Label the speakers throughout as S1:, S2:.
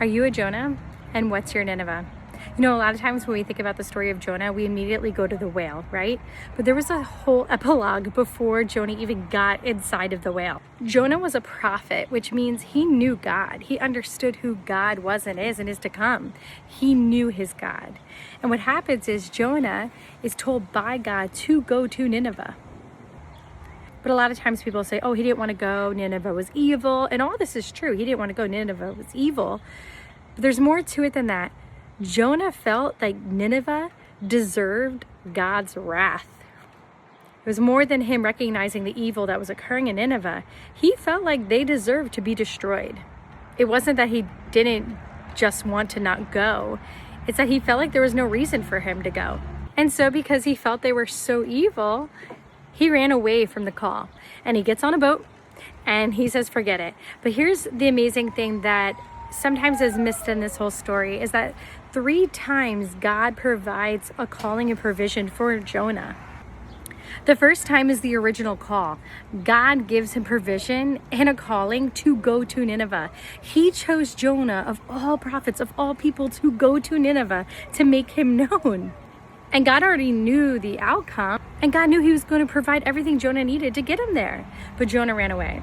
S1: Are you a Jonah? And what's your Nineveh? You know, a lot of times when we think about the story of Jonah, we immediately go to the whale, right? But there was a whole epilogue before Jonah even got inside of the whale. Jonah was a prophet, which means he knew God. He understood who God was and is to come. He knew his God. And what happens is Jonah is told by God to go to Nineveh. But a lot of times people say, oh, he didn't want to go. Nineveh was evil. And all this is true. He didn't want to go. Nineveh was evil. But there's more to it than that. Jonah felt like Nineveh deserved God's wrath. It was more than him recognizing the evil that was occurring in Nineveh. He felt like they deserved to be destroyed. It wasn't that he didn't just want to not go. It's that he felt like there was no reason for him to go. And so because he felt they were so evil, he ran away from the call. And he gets on a boat and he says, forget it. But here's the amazing thing that sometimes is missed in this whole story is that 3 times God provides a calling and provision for Jonah. The first time is the original call. God gives him provision and a calling to go to Nineveh. He chose Jonah of all prophets, of all people, to go to Nineveh to make him known. And God already knew the outcome, and God knew he was going to provide everything Jonah needed to get him there. But Jonah ran away.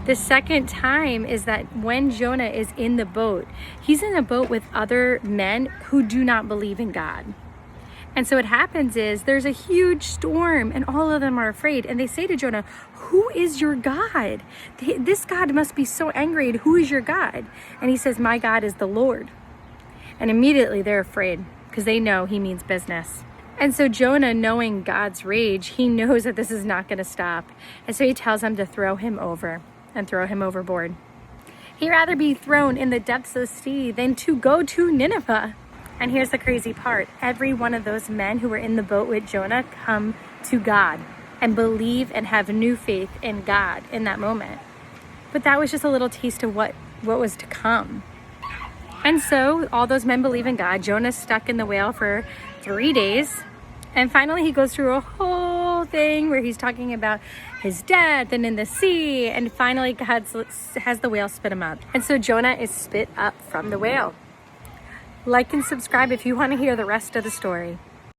S1: The second time is that when Jonah is in the boat, he's in a boat with other men who do not believe in God. And so what happens is there's a huge storm and all of them are afraid. And they say to Jonah, who is your God? This God must be so angry. Who is your God? And he says, my God is the Lord. And immediately they're afraid because they know he means business. And so Jonah, knowing God's rage, he knows that this is not going to stop. And so he tells them to throw him over and throw him overboard. He'd rather be thrown in the depths of the sea than to go to Nineveh. And here's the crazy part. Every one of those men who were in the boat with Jonah come to God and believe and have new faith in God in that moment. But that was just a little taste of what was to come. And so all those men believe in God. Jonah's stuck in the whale for 3 days. And finally he goes through a whole thing where he's talking about his death and in the sea. And finally God has the whale spit him up. And so Jonah is spit up from the whale. Like and subscribe if you want to hear the rest of the story.